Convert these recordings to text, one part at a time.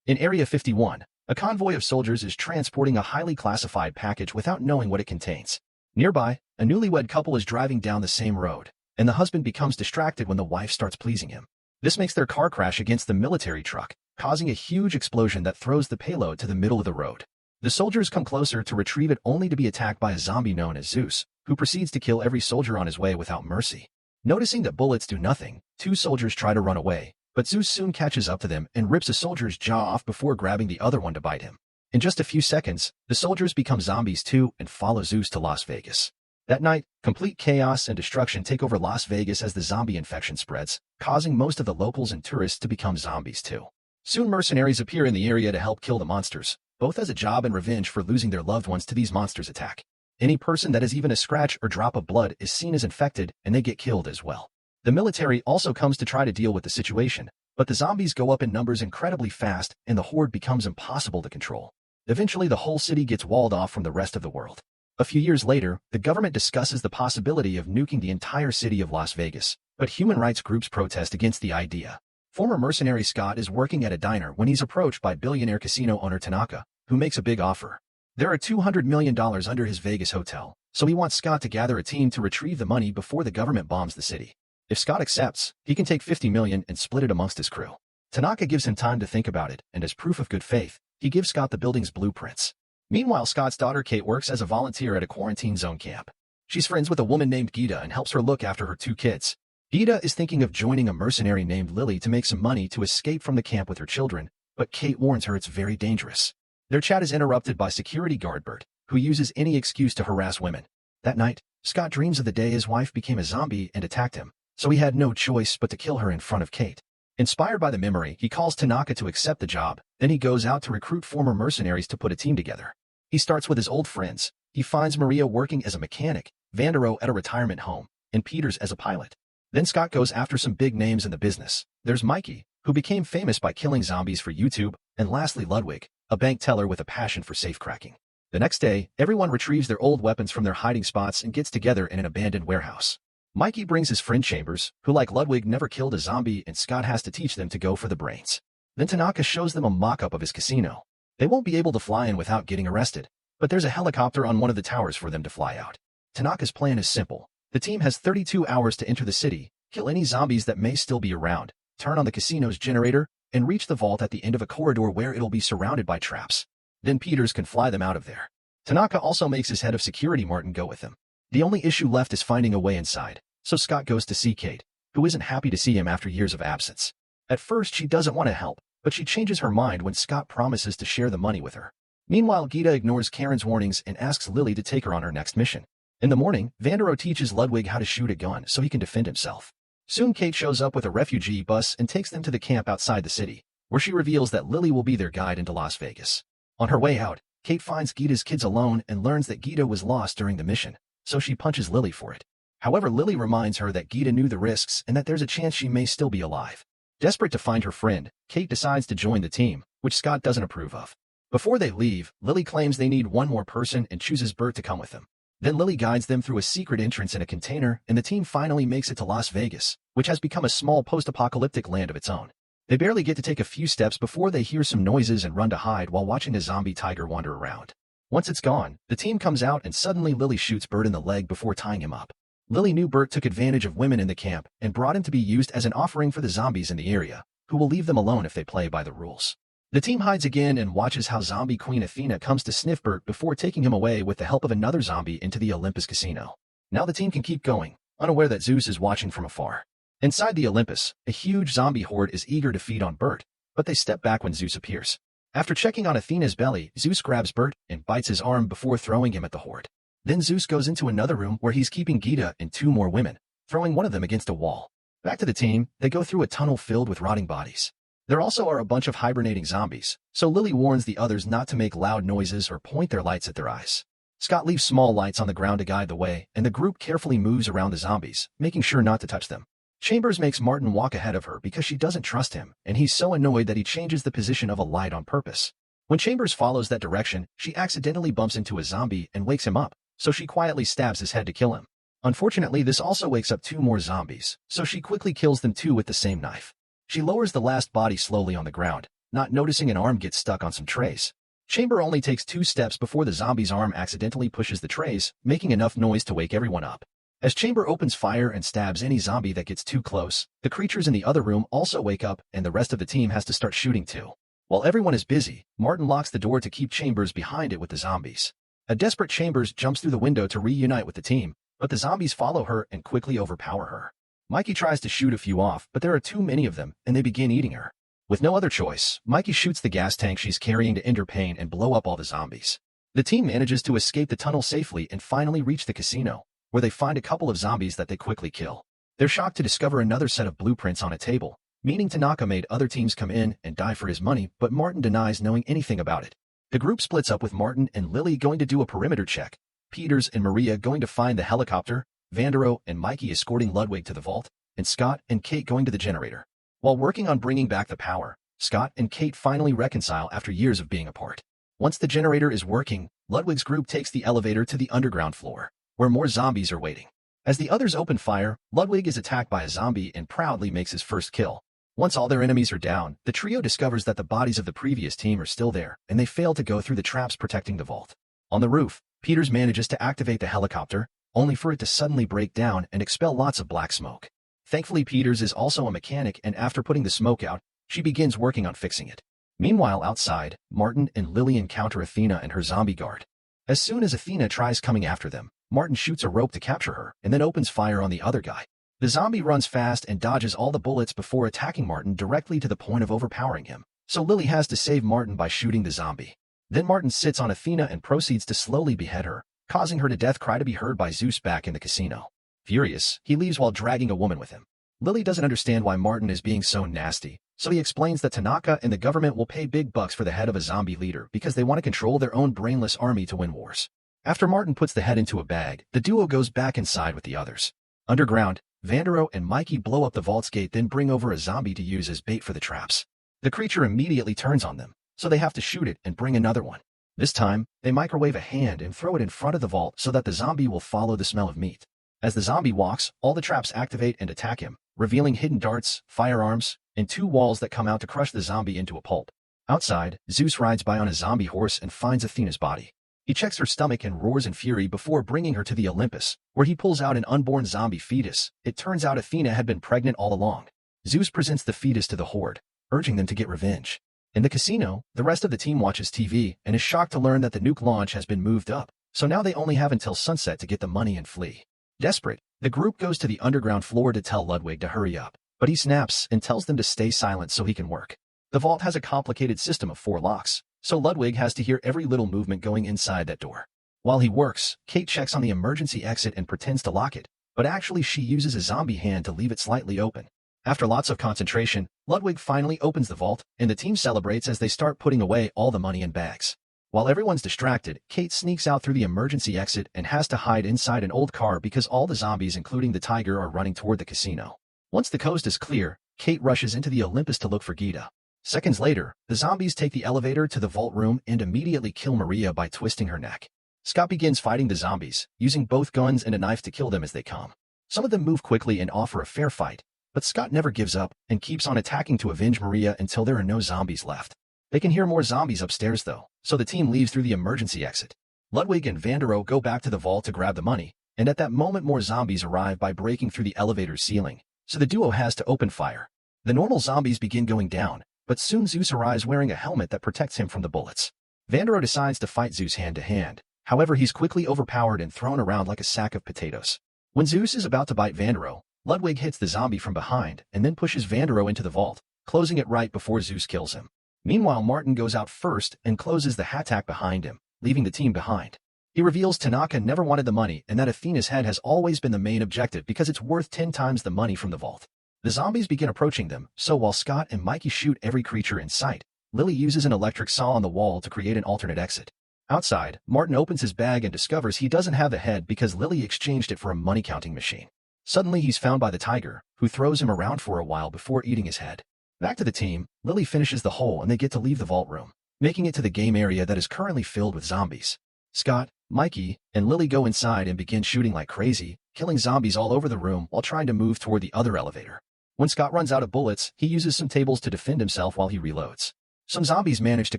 In Area 51, a convoy of soldiers is transporting a highly classified package without knowing what it contains. Nearby, a newlywed couple is driving down the same road, and the husband becomes distracted when the wife starts pleasing him. This makes their car crash against the military truck, causing a huge explosion that throws the payload to the middle of the road. The soldiers come closer to retrieve it only to be attacked by a zombie known as Zeus, who proceeds to kill every soldier on his way without mercy. Noticing that bullets do nothing, two soldiers try to run away, but Zeus soon catches up to them and rips a soldier's jaw off before grabbing the other one to bite him. In just a few seconds, the soldiers become zombies too and follow Zeus to Las Vegas. That night, complete chaos and destruction take over Las Vegas as the zombie infection spreads, causing most of the locals and tourists to become zombies too. Soon mercenaries appear in the area to help kill the monsters, both as a job and revenge for losing their loved ones to these monsters' attack. Any person that has even a scratch or drop of blood is seen as infected and they get killed as well. The military also comes to try to deal with the situation, but the zombies go up in numbers incredibly fast and the horde becomes impossible to control. Eventually the whole city gets walled off from the rest of the world. A few years later, the government discusses the possibility of nuking the entire city of Las Vegas, but human rights groups protest against the idea. Former mercenary Scott is working at a diner when he's approached by billionaire casino owner Tanaka, who makes a big offer. There are $200 million under his Vegas hotel, so he wants Scott to gather a team to retrieve the money before the government bombs the city. If Scott accepts, he can take $50 million and split it amongst his crew. Tanaka gives him time to think about it, and as proof of good faith, he gives Scott the building's blueprints. Meanwhile, Scott's daughter Kate works as a volunteer at a quarantine zone camp. She's friends with a woman named Gita and helps her look after her two kids. Gita is thinking of joining a mercenary named Lily to make some money to escape from the camp with her children, but Kate warns her it's very dangerous. Their chat is interrupted by security guard Bert, who uses any excuse to harass women. That night, Scott dreams of the day his wife became a zombie and attacked him, so he had no choice but to kill her in front of Kate. Inspired by the memory, he calls Tanaka to accept the job, then he goes out to recruit former mercenaries to put a team together. He starts with his old friends. He finds Maria working as a mechanic, Vandero at a retirement home, and Peters as a pilot. Then Scott goes after some big names in the business. There's Mikey, who became famous by killing zombies for YouTube, and lastly Ludwig, a bank teller with a passion for safecracking. The next day, everyone retrieves their old weapons from their hiding spots and gets together in an abandoned warehouse. Mikey brings his friend Chambers, who like Ludwig never killed a zombie, and Scott has to teach them to go for the brains. Then Tanaka shows them a mock-up of his casino. They won't be able to fly in without getting arrested, but there's a helicopter on one of the towers for them to fly out. Tanaka's plan is simple. The team has 32 hours to enter the city, kill any zombies that may still be around, turn on the casino's generator, and reach the vault at the end of a corridor where it'll be surrounded by traps. Then Peters can fly them out of there. Tanaka also makes his head of security Martin go with him. The only issue left is finding a way inside, so Scott goes to see Kate, who isn't happy to see him after years of absence. At first she doesn't want to help, but she changes her mind when Scott promises to share the money with her. Meanwhile, Gita ignores Karen's warnings and asks Lily to take her on her next mission. In the morning, Vandero teaches Ludwig how to shoot a gun so he can defend himself. Soon Kate shows up with a refugee bus and takes them to the camp outside the city, where she reveals that Lily will be their guide into Las Vegas. On her way out, Kate finds Gita's kids alone and learns that Gita was lost during the mission, so she punches Lily for it. However, Lily reminds her that Gita knew the risks and that there's a chance she may still be alive. Desperate to find her friend, Kate decides to join the team, which Scott doesn't approve of. Before they leave, Lily claims they need one more person and chooses Bert to come with them. Then Lily guides them through a secret entrance in a container, and the team finally makes it to Las Vegas, which has become a small post-apocalyptic land of its own. They barely get to take a few steps before they hear some noises and run to hide while watching a zombie tiger wander around. Once it's gone, the team comes out and suddenly Lily shoots Bert in the leg before tying him up. Lily knew Bert took advantage of women in the camp and brought him to be used as an offering for the zombies in the area, who will leave them alone if they play by the rules. The team hides again and watches how zombie Queen Athena comes to sniff Bert before taking him away with the help of another zombie into the Olympus casino. Now the team can keep going, unaware that Zeus is watching from afar. Inside the Olympus, a huge zombie horde is eager to feed on Bert, but they step back when Zeus appears. After checking on Athena's belly, Zeus grabs Bert and bites his arm before throwing him at the horde. Then Zeus goes into another room where he's keeping Gita and two more women, throwing one of them against a wall. Back to the team, they go through a tunnel filled with rotting bodies. There also are a bunch of hibernating zombies, so Lily warns the others not to make loud noises or point their lights at their eyes. Scott leaves small lights on the ground to guide the way, and the group carefully moves around the zombies, making sure not to touch them. Chambers makes Martin walk ahead of her because she doesn't trust him, and he's so annoyed that he changes the position of a light on purpose. When Chambers follows that direction, she accidentally bumps into a zombie and wakes him up, so she quietly stabs his head to kill him. Unfortunately, this also wakes up two more zombies, so she quickly kills them too with the same knife. She lowers the last body slowly on the ground, not noticing an arm gets stuck on some trays. Chamber only takes 2 steps before the zombie's arm accidentally pushes the trays, making enough noise to wake everyone up. As Chamber opens fire and stabs any zombie that gets too close, the creatures in the other room also wake up and the rest of the team has to start shooting too. While everyone is busy, Martin locks the door to keep Chambers behind it with the zombies. A desperate Chambers jumps through the window to reunite with the team, but the zombies follow her and quickly overpower her. Mikey tries to shoot a few off, but there are too many of them, and they begin eating her. With no other choice, Mikey shoots the gas tank she's carrying to end her pain and blow up all the zombies. The team manages to escape the tunnel safely and finally reach the casino, where they find a couple of zombies that they quickly kill. They're shocked to discover another set of blueprints on a table, meaning Tanaka made other teams come in and die for his money, but Martin denies knowing anything about it. The group splits up with Martin and Lily going to do a perimeter check, Peters and Maria going to find the helicopter, Vandero and Mikey escorting Ludwig to the vault, and Scott and Kate going to the generator. While working on bringing back the power, Scott and Kate finally reconcile after years of being apart. Once the generator is working, Ludwig's group takes the elevator to the underground floor, where more zombies are waiting. As the others open fire, Ludwig is attacked by a zombie and proudly makes his first kill. Once all their enemies are down, the trio discovers that the bodies of the previous team are still there, and they fail to go through the traps protecting the vault. On the roof, Peters manages to activate the helicopter, only for it to suddenly break down and expel lots of black smoke. Thankfully, Peters is also a mechanic, and after putting the smoke out, she begins working on fixing it. Meanwhile, outside, Martin and Lily encounter Athena and her zombie guard. As soon as Athena tries coming after them, Martin shoots a rope to capture her and then opens fire on the other guy. The zombie runs fast and dodges all the bullets before attacking Martin directly to the point of overpowering him, so Lily has to save Martin by shooting the zombie. Then Martin sits on Athena and proceeds to slowly behead her, causing her to death cry to be heard by Zeus back in the casino. Furious, he leaves while dragging a woman with him. Lily doesn't understand why Martin is being so nasty, so he explains that Tanaka and the government will pay big bucks for the head of a zombie leader because they want to control their own brainless army to win wars. After Martin puts the head into a bag, the duo goes back inside with the others. Underground, Vandero and Mikey blow up the vault's gate, then bring over a zombie to use as bait for the traps. The creature immediately turns on them, so they have to shoot it and bring another one. This time, they microwave a hand and throw it in front of the vault so that the zombie will follow the smell of meat. As the zombie walks, all the traps activate and attack him, revealing hidden darts, firearms, and 2 walls that come out to crush the zombie into a pulp. Outside, Zeus rides by on a zombie horse and finds Athena's body. He checks her stomach and roars in fury before bringing her to the Olympus, where he pulls out an unborn zombie fetus. It turns out Athena had been pregnant all along. Zeus presents the fetus to the horde, urging them to get revenge. In the casino, the rest of the team watches TV and is shocked to learn that the nuke launch has been moved up, so now they only have until sunset to get the money and flee. Desperate, the group goes to the underground floor to tell Ludwig to hurry up, but he snaps and tells them to stay silent so he can work. The vault has a complicated system of 4 locks, so Ludwig has to hear every little movement going inside that door. While he works, Kate checks on the emergency exit and pretends to lock it, but actually she uses a zombie hand to leave it slightly open. After lots of concentration, Ludwig finally opens the vault, and the team celebrates as they start putting away all the money in bags. While everyone's distracted, Kate sneaks out through the emergency exit and has to hide inside an old car because all the zombies, including the tiger, are running toward the casino. Once the coast is clear, Kate rushes into the Olympus to look for Gita. Seconds later, the zombies take the elevator to the vault room and immediately kill Maria by twisting her neck. Scott begins fighting the zombies, using both guns and a knife to kill them as they come. Some of them move quickly and offer a fair fight, but Scott never gives up and keeps on attacking to avenge Maria until there are no zombies left. They can hear more zombies upstairs though, so the team leaves through the emergency exit. Ludwig and Vandero go back to the vault to grab the money, and at that moment more zombies arrive by breaking through the elevator's ceiling, so the duo has to open fire. The normal zombies begin going down, but soon Zeus arrives wearing a helmet that protects him from the bullets. Vandero decides to fight Zeus hand-to-hand, however he's quickly overpowered and thrown around like a sack of potatoes. When Zeus is about to bite Vandero, Ludwig hits the zombie from behind and then pushes Vandero into the vault, closing it right before Zeus kills him. Meanwhile, Martin goes out first and closes the hatak behind him, leaving the team behind. He reveals Tanaka never wanted the money and that Athena's head has always been the main objective because it's worth 10 times the money from the vault. The zombies begin approaching them, so while Scott and Mikey shoot every creature in sight, Lily uses an electric saw on the wall to create an alternate exit. Outside, Martin opens his bag and discovers he doesn't have the head because Lily exchanged it for a money-counting machine. Suddenly he's found by the tiger, who throws him around for a while before eating his head. Back to the team, Lily finishes the hole and they get to leave the vault room, making it to the game area that is currently filled with zombies. Scott, Mikey, and Lily go inside and begin shooting like crazy, killing zombies all over the room while trying to move toward the other elevator. When Scott runs out of bullets, he uses some tables to defend himself while he reloads. Some zombies manage to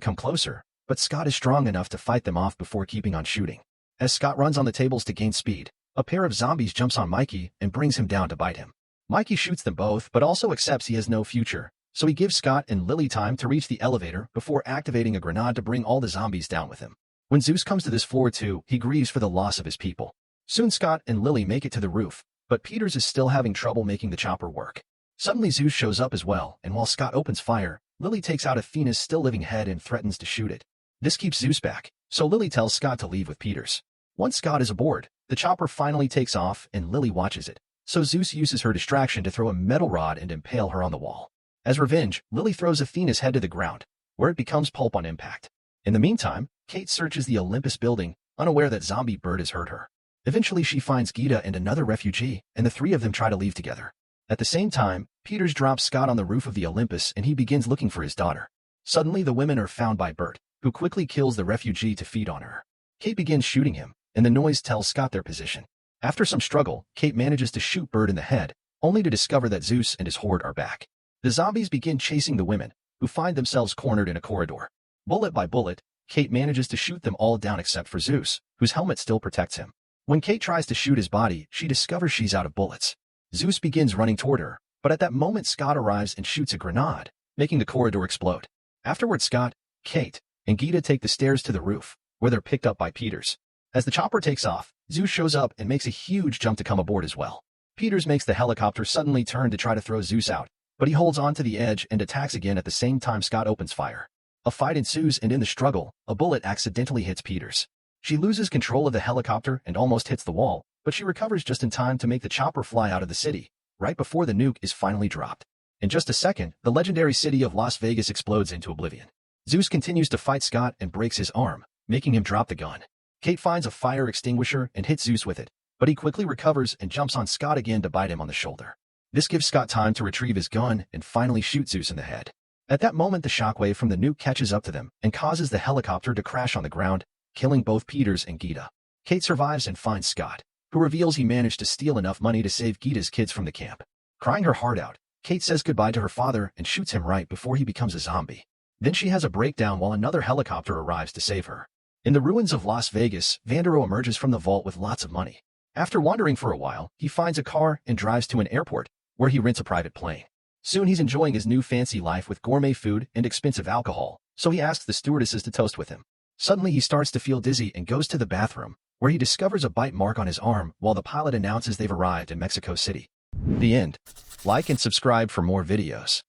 come closer, but Scott is strong enough to fight them off before keeping on shooting. As Scott runs on the tables to gain speed, a pair of zombies jumps on Mikey and brings him down to bite him. Mikey shoots them both but also accepts he has no future, so he gives Scott and Lily time to reach the elevator before activating a grenade to bring all the zombies down with him. When Zeus comes to this floor too, he grieves for the loss of his people. Soon Scott and Lily make it to the roof, but Peters is still having trouble making the chopper work. Suddenly Zeus shows up as well, and while Scott opens fire, Lily takes out Athena's still living head and threatens to shoot it. This keeps Zeus back, so Lily tells Scott to leave with Peters. Once Scott is aboard, the chopper finally takes off and Lily watches it, so Zeus uses her distraction to throw a metal rod and impale her on the wall. As revenge, Lily throws Athena's head to the ground, where it becomes pulp on impact. In the meantime, Kate searches the Olympus building, unaware that Zombie Bird has hurt her. Eventually she finds Gita and another refugee, and the three of them try to leave together. At the same time, Peters drops Scott on the roof of the Olympus and he begins looking for his daughter. Suddenly the women are found by Bert, who quickly kills the refugee to feed on her. Kate begins shooting him, and the noise tells Scott their position. After some struggle, Kate manages to shoot Bert in the head, only to discover that Zeus and his horde are back. The zombies begin chasing the women, who find themselves cornered in a corridor. Bullet by bullet, Kate manages to shoot them all down except for Zeus, whose helmet still protects him. When Kate tries to shoot his body, she discovers she's out of bullets. Zeus begins running toward her, but at that moment Scott arrives and shoots a grenade, making the corridor explode. Afterward Scott, Kate, and Gita take the stairs to the roof, where they're picked up by Peters. As the chopper takes off, Zeus shows up and makes a huge jump to come aboard as well. Peters makes the helicopter suddenly turn to try to throw Zeus out, but he holds on to the edge and attacks again at the same time Scott opens fire. A fight ensues and in the struggle, a bullet accidentally hits Peters. She loses control of the helicopter and almost hits the wall, but she recovers just in time to make the chopper fly out of the city, right before the nuke is finally dropped. In just a second, the legendary city of Las Vegas explodes into oblivion. Zeus continues to fight Scott and breaks his arm, making him drop the gun. Kate finds a fire extinguisher and hits Zeus with it, but he quickly recovers and jumps on Scott again to bite him on the shoulder. This gives Scott time to retrieve his gun and finally shoot Zeus in the head. At that moment the shockwave from the nuke catches up to them and causes the helicopter to crash on the ground, killing both Peters and Gita. Kate survives and finds Scott, who reveals he managed to steal enough money to save Gita's kids from the camp. Crying her heart out, Kate says goodbye to her father and shoots him right before he becomes a zombie. Then she has a breakdown while another helicopter arrives to save her. In the ruins of Las Vegas, Vandero emerges from the vault with lots of money. After wandering for a while, he finds a car and drives to an airport, where he rents a private plane. Soon he's enjoying his new fancy life with gourmet food and expensive alcohol, so he asks the stewardesses to toast with him. Suddenly he starts to feel dizzy and goes to the bathroom, where he discovers a bite mark on his arm while the pilot announces they've arrived in Mexico City. The end. Like and subscribe for more videos.